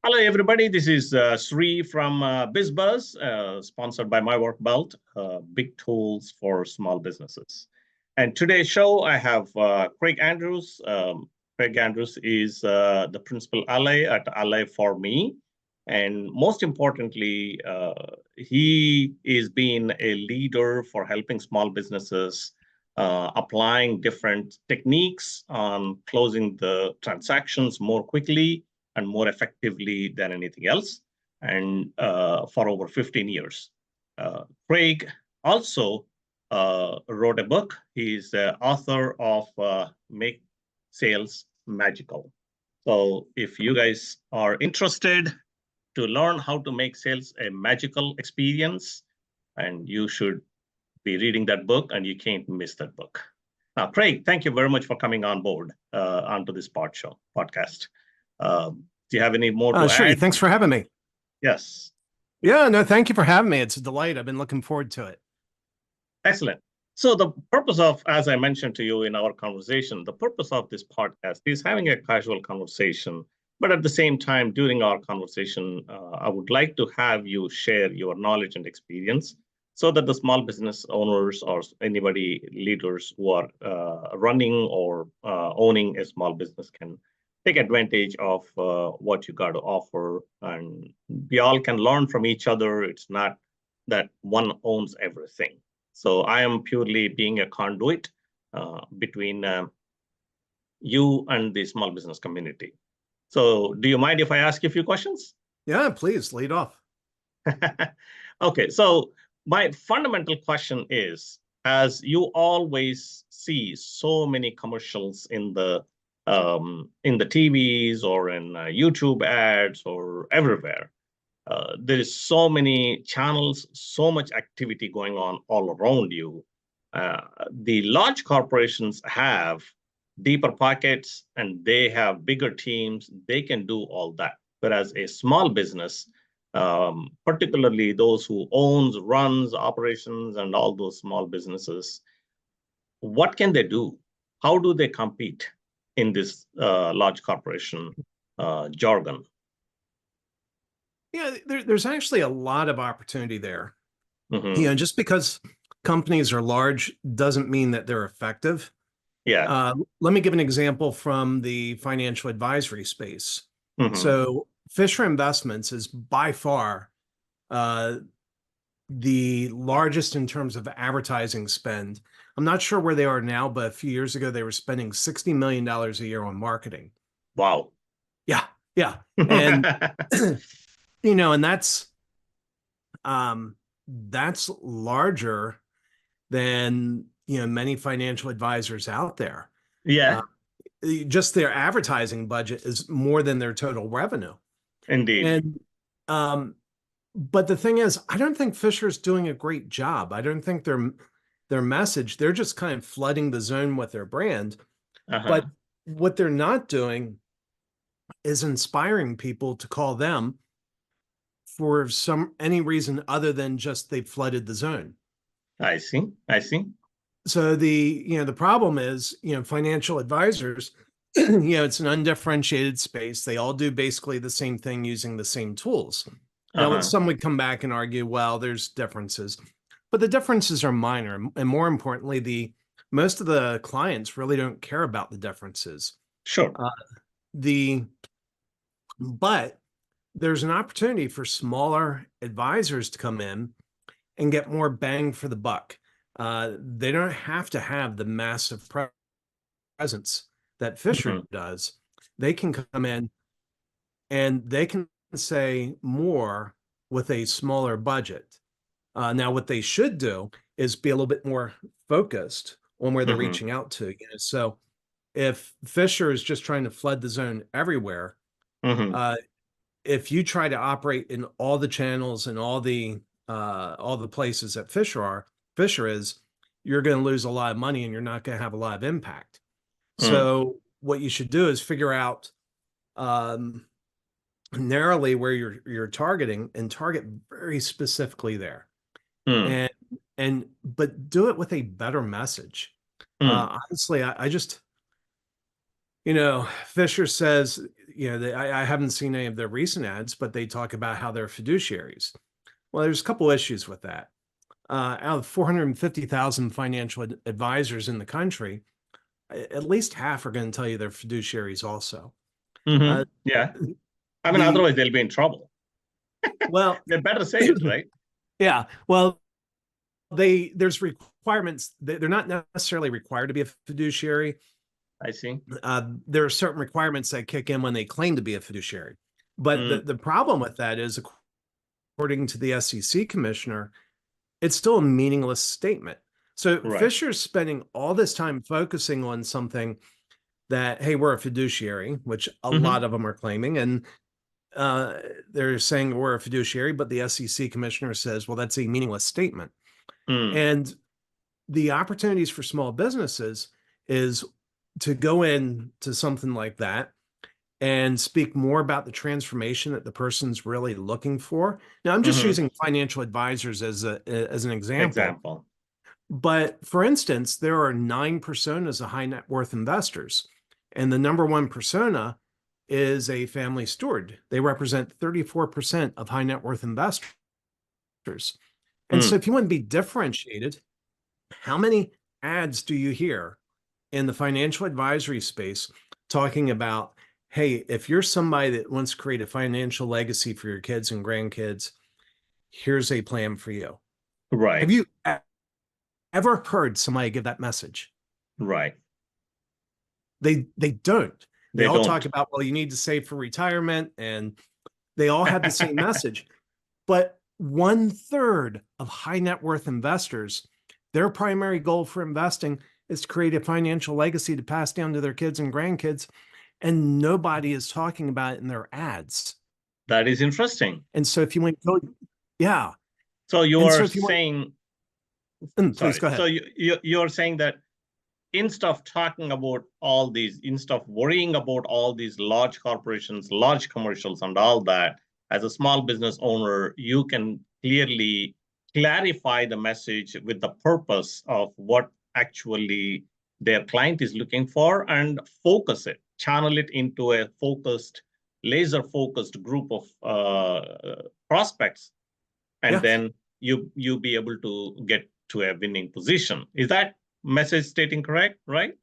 Hello, everybody. This is Sri from BizBuzz, sponsored by My Work Belt, big tools for small businesses. And today's show, I have Craig Andrews. Craig Andrews is the principal ally at Ally for Me. And most importantly, he is being a leader for helping small businesses applying different techniques on closing the transactions more quickly and more effectively than anything else, and for over 15 years. Craig also wrote a book. He's the author of Make Sales Magical. So if you guys are interested to learn how to make sales a magical experience, and you should be reading that book, and you can't miss that book. Craig, thank you very much for coming on board onto this podcast. Do you have any more to Sure. add? Thanks for having me. Yes. Yeah, no, thank you for having me. It's a delight. I've been looking forward to it. Excellent. So the purpose of, as I mentioned to you in our conversation, the purpose of this podcast is having a casual conversation. But at the same time, during our conversation, I would like to have you share your knowledge and experience so that the small business owners or anybody leaders who are running or owning a small business can take advantage of what you got to offer, and we all can learn from each other. It's not that one owns everything. So I am purely being a conduit between you and the small business community. So do you mind if I ask you a few questions? Yeah, please lead off. Okay, so my fundamental question is, as you always see so many commercials in the TVs or in YouTube ads or everywhere, there is so many channels, so much activity going on all around you. The large corporations have deeper pockets and they have bigger teams. They can do all that. Whereas a small business, particularly those who owns, runs, operations, and all those small businesses, what can they do? How do they compete in this large corporation jargon? Yeah, there's actually a lot of opportunity there. Mm-hmm. Just because companies are large doesn't mean that they're effective. Yeah. Let me give an example from the financial advisory space. Mm-hmm. So Fisher Investments is by far the largest in terms of advertising spend. I'm not sure where they are now, but a few years ago, they were spending $60 million a year on marketing. Wow. Yeah. And, and that's larger than, many financial advisors out there. Yeah. Just their advertising budget is more than their total revenue. Indeed. And, but the thing is, I don't think Fisher's doing a great job. I don't think their message, they're just kind of flooding the zone with their brand. But what they're not doing is inspiring people to call them for any reason other than just they flooded the zone. I see. So the problem is, financial advisors, it's an undifferentiated space. They all do basically the same thing using the same tools. Now, some would come back and argue, well, there's differences, but the differences are minor. And more importantly, most of the clients really don't care about the differences. Sure. But there's an opportunity for smaller advisors to come in and get more bang for the buck. They don't have to have the massive presence that Fisher does. They can come in and they can say more with a smaller budget. Now, what they should do is be a little bit more focused on where they're reaching out to. So if Fisher is just trying to flood the zone everywhere, if you try to operate in all the channels and all the places that Fisher is, you're going to lose a lot of money and you're not going to have a lot of impact. So what you should do is figure out narrowly where you're targeting and target very specifically there. But do it with a better message. Honestly, Fisher says, I haven't seen any of their recent ads, but they talk about how they're fiduciaries. Well, there's a couple issues with that. Out of 450,000 financial advisors in the country, at least half are going to tell you they're fiduciaries also. Yeah. I mean, otherwise they'll be in trouble. Well, they better say it, right? Yeah. Well, there's requirements. They're not necessarily required to be a fiduciary. I see. There are certain requirements that kick in when they claim to be a fiduciary. But the problem with that is, according to the SEC commissioner, it's still a meaningless statement. So Fisher's spending all this time focusing on something that, hey, we're a fiduciary, which a lot of them are claiming. And they're saying we're a fiduciary, but the SEC commissioner says, well, that's a meaningless statement. And the opportunities for small businesses is to go into something like that and speak more about the transformation that the person's really looking for. Now, I'm just using financial advisors as an example. But for instance, there are 9 personas of high net worth investors, and the number one persona is a family steward. They represent 34% of high net worth investors. And so if you want to be differentiated, how many ads do you hear in the financial advisory space talking about, hey, if you're somebody that wants to create a financial legacy for your kids and grandkids, here's a plan for you. Right. Have you ever heard somebody give that message? Right. They don't. They all don't talk about, well, you need to save for retirement, and they all have the same message. But 1/3 of high net worth investors, their primary goal for investing is to create a financial legacy to pass down to their kids and grandkids. And nobody is talking about it in their ads. That is interesting. And so if you want to go, yeah. So you are saying, please go ahead. So you're saying that instead of talking about all these, instead of worrying about all these large corporations, large commercials and all that, as a small business owner, you can clearly clarify the message with the purpose of what actually their client is looking for and focus it, channel it into a focused, laser-focused group of prospects, and then you be able to get to a winning position. Is that message stating correct, right?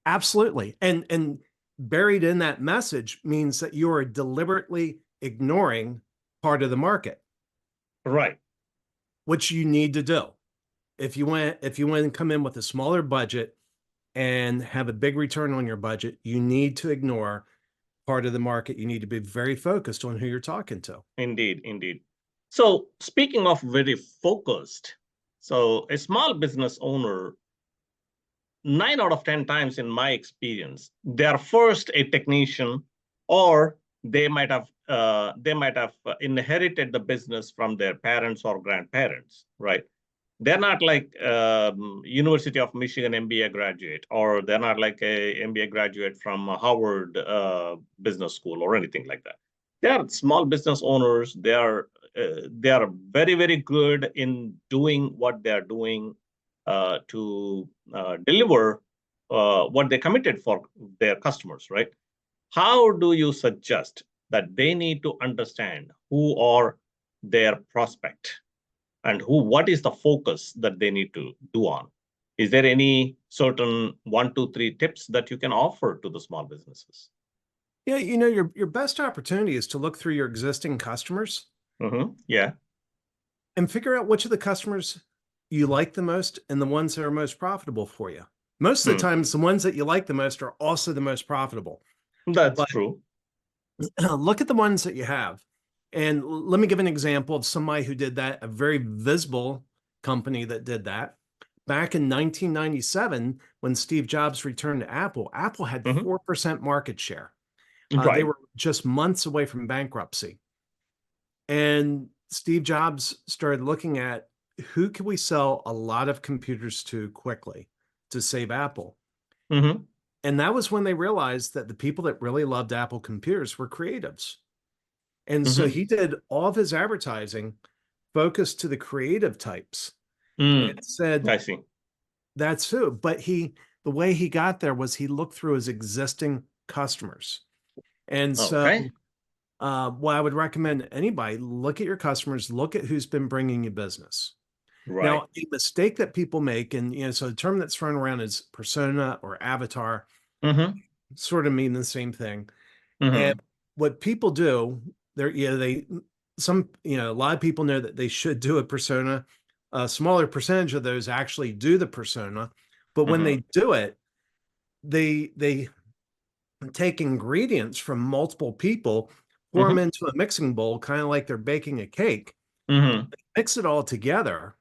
Absolutely. And buried in that message means that you are deliberately ignoring part of the market. Right. Which you need to do. If you want to come in with a smaller budget and have a big return on your budget, you need to ignore part of the market. You need to be very focused on who you're talking to. Indeed, indeed. So speaking of very focused, so a small business owner, 9 out of 10 times in my experience, they are first a technician, or they might have inherited the business from their parents or grandparents, right? They're not like University of Michigan MBA graduate, or they're not like a MBA graduate from Harvard Business School or anything like that. They are small business owners. They are very, very good in doing what they are doing to deliver what they committed for their customers, right? How do you suggest that they need to understand who are their prospect and what is the focus that they need to do on? Is there any certain 1, 2, 3 tips that you can offer to the small businesses? Yeah, your best opportunity is to look through your existing customers. Yeah. And figure out which of the customers you like the most and the ones that are most profitable for you. Most of the times, the ones that you like the most are also the most profitable. That's true. Look at the ones that you have. And let me give an example of somebody who did that, a very visible company that did that. Back in 1997, when Steve Jobs returned to Apple, Apple had 4% market share. They were just months away from bankruptcy. And Steve Jobs started looking at who could we sell a lot of computers to quickly to save Apple. And that was when they realized that the people that really loved Apple computers were creatives. And so he did all of his advertising focused to the creative types. And said, I see. That's who. But the way he got there was he looked through his existing customers. And so Okay. what I would recommend anybody, look at your customers, look at who's been bringing you business. Right. Now, a mistake that people make, and so the term that's thrown around is persona or avatar, Mm-hmm. sort of mean the same thing. And Mm-hmm. what people do, a lot of people know that they should do a persona. A smaller percentage of those actually do the persona, but when Mm-hmm. they do it, they take ingredients from multiple people, pour them Mm-hmm. into a mixing bowl, kind of like they're baking a cake, Mm-hmm. mix it all together,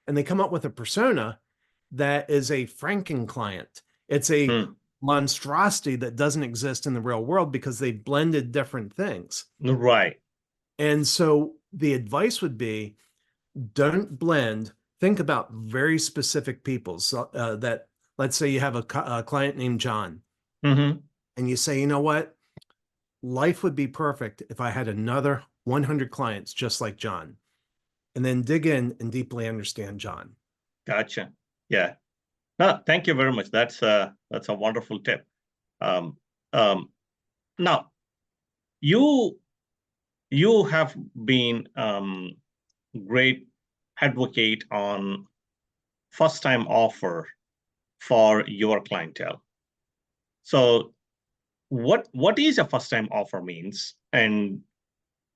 and they come up with a persona that is a Franken client. It's a Mm. monstrosity that doesn't exist in the real world because they blended different things. Right. And so the advice would be, don't blend. Think about very specific people. So that, let's say you have a client named John, Mm-hmm. and you say, you know what? Life would be perfect if I had another 100 clients just like John. And then dig in and deeply understand John. Gotcha. Yeah. No, thank you very much. That's a wonderful tip. Um, um, Now you have been great advocate on first time offer for your clientele. So what is a first time offer means, and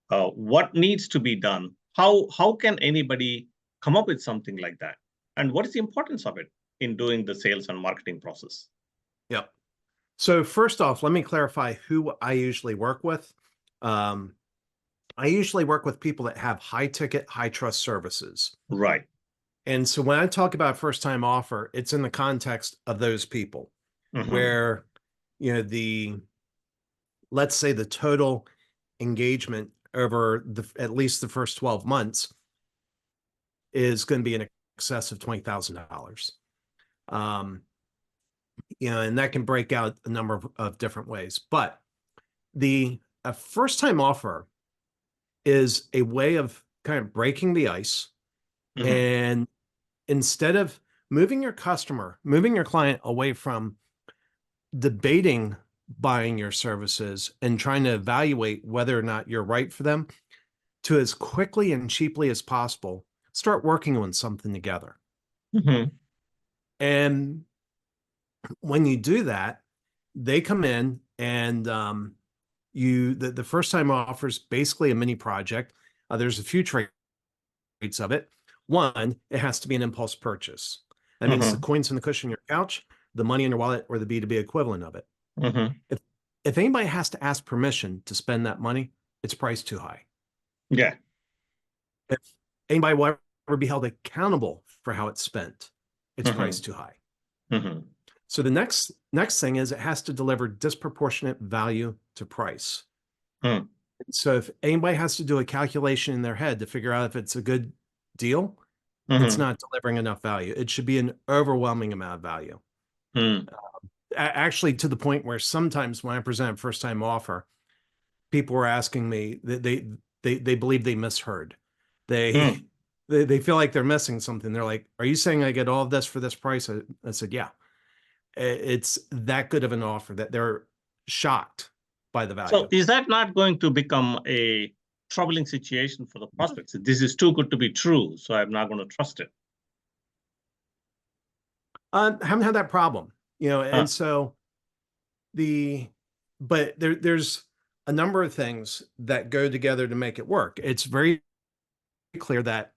what needs to be done? How can anybody come up with something like that? And what is the importance of it in doing the sales and marketing process? Yep. So first off, let me clarify who I usually work with. Um, I usually work with people that have high ticket, high trust services. Right. And so when I talk about first time offer, it's in the context of those people Mm-hmm. where, let's say the total engagement over at least the first 12 months is going to be in excess of $20,000. And that can break out a number of different ways. But a first time offer is a way of kind of breaking the ice. Mm-hmm. And instead of moving your client away from debating buying your services and trying to evaluate whether or not you're right for them, to as quickly and cheaply as possible, start working on something together. Mm-hmm. And when you do that, they come in and the first time offer is basically a mini project. There's a few traits of it. One, it has to be an impulse purchase. That means the Mm-hmm. coins in the cushion of your couch, the money in your wallet, or the B2B equivalent of it. Mm-hmm. If if anybody has to ask permission to spend that money, it's priced too high. Yeah. If anybody will ever be held accountable for how it's spent, it's Mm-hmm. priced too high. Mm-hmm. So the next thing is it has to deliver disproportionate value to price. Mm. So if anybody has to do a calculation in their head to figure out if it's a good deal, it's Mm-hmm. not delivering enough value. It should be an overwhelming amount of value. Mm. Actually, to the point where sometimes when I present a first time offer, people were asking me that they believe they misheard. They, Mm. they feel like they're missing something. They're like, "Are you saying I get all of this for this price?" I said, "Yeah." It's that good of an offer that they're shocked by the So value. is that not going to become a troubling situation for the prospects? This is too good to be true, so I'm not going to trust it. Haven't had that problem, Huh. and so the but there's a number of things that go together to make it work. It's very clear that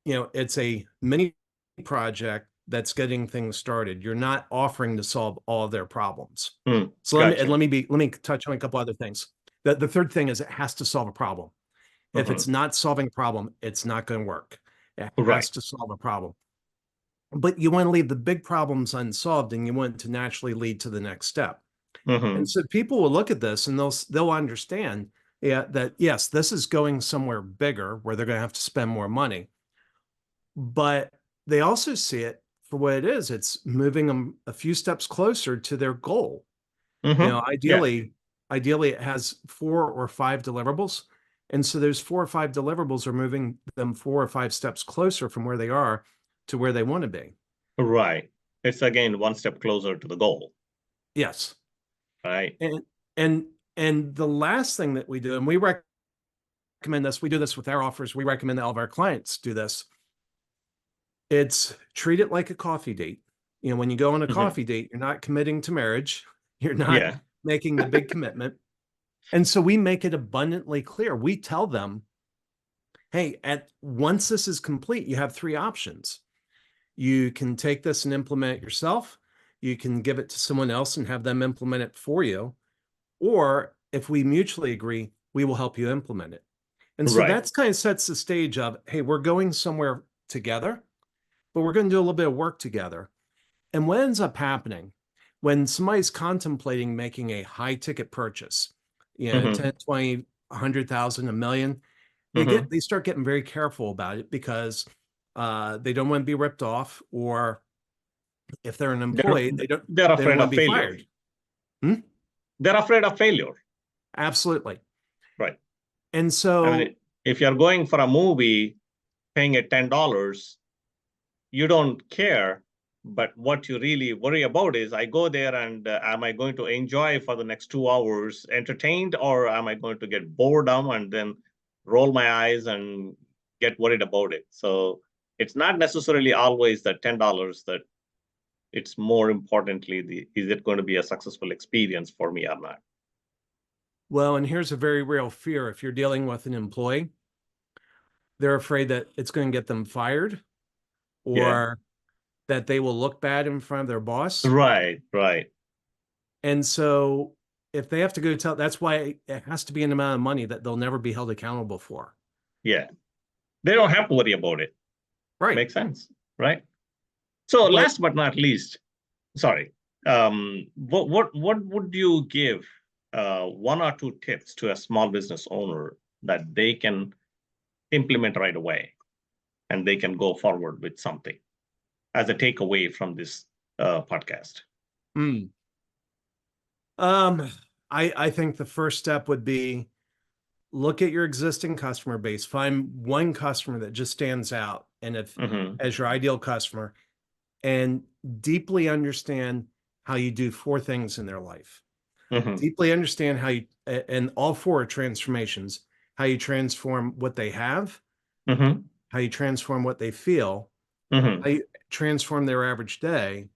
it's a mini project that's getting things started. You're not offering to solve all of their problems. Mm. So Gotcha. let me touch on a couple other things. The third thing is it has to solve a problem. If Mm-hmm. it's not solving a problem, it's not going to work. It Right. has to solve a problem. But you want to leave the big problems unsolved and you want to naturally lead to the next step. Mm-hmm. And so people will look at this and they'll understand, that yes, this is going somewhere bigger where they're going to have to spend more money. But they also see it for what it is. It's moving them a few steps closer to their goal. Mm-hmm. Yeah. Ideally it has 4 or 5 deliverables. And so those 4 or 5 deliverables are moving them 4 or 5 steps closer from where they are to where they want to be. Right. It's again one step closer to the goal. Yes. Right. And the last thing that we do, and we recommend this, we do this with our offers, we recommend all of our clients do this. It's treat it like a coffee date. You know, when you go on a coffee date, you're not committing to marriage. You're not Yeah. making the big commitment. And so we make it abundantly clear. We tell them, hey, once this is complete, you have 3 options. You can take this and implement it yourself. You can give it to someone else and have them implement it for you. Or if we mutually agree, we will help you implement it. And so Right. that's kind of sets the stage of, hey, we're going somewhere together, but we're going to do a little bit of work together. And what ends up happening when somebody's contemplating making a high ticket purchase, you know, 10, 20, 100,000, $1 million, they start getting very careful about it because they don't want to be ripped off, or if they're an employee, they don't afraid want of to be failure. fired. Hmm? They're afraid of failure. Absolutely. Right. And so, I mean, if you're going for a movie, paying it $10, you don't care. But what you really worry about is, I go there and am I going to enjoy for the next 2 hours entertained, or am I going to get bored down and then roll my eyes and get worried about it? So it's not necessarily always that $10 that it's more importantly, is it going to be a successful experience for me or not? well, and here's a very real fear. If you're dealing with an employee, they're afraid that it's going to get them fired, Yeah. or that they will look bad in front of their boss. Right. Right. And so if they have to go tell, that's why it has to be an amount of money that they'll never be held accountable for. Yeah. They don't have to worry about it. Right. Makes sense. Right. So But last but not least, sorry, what would you give 1 or 2 tips to a small business owner that they can implement right away and they can go forward with something as a takeaway from this podcast? mm, I think the first step would be look at your existing customer base, find one customer that just stands out, and if as your ideal customer, and deeply understand how you do 4 things in their life. Deeply understand how you, and all 4 transformations, how you transform what they have, how you transform what they feel, how you transform their average day,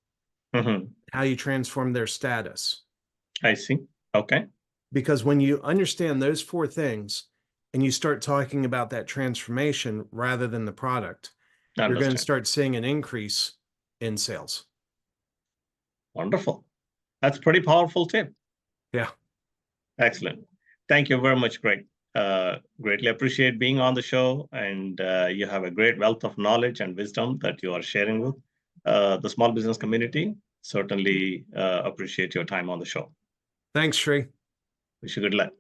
how you transform their status. I see. Okay. Because when you understand those 4 things and you start talking about that transformation rather than the product, you're going to start seeing an increase in sales. Wonderful. That's a pretty powerful tip. Yeah. Excellent. Thank you very much, Greg. Greatly appreciate being on the show, and you have a great wealth of knowledge and wisdom that you are sharing with the small business community. Certainly appreciate your time on the show. Thanks, Sri. Wish you good luck.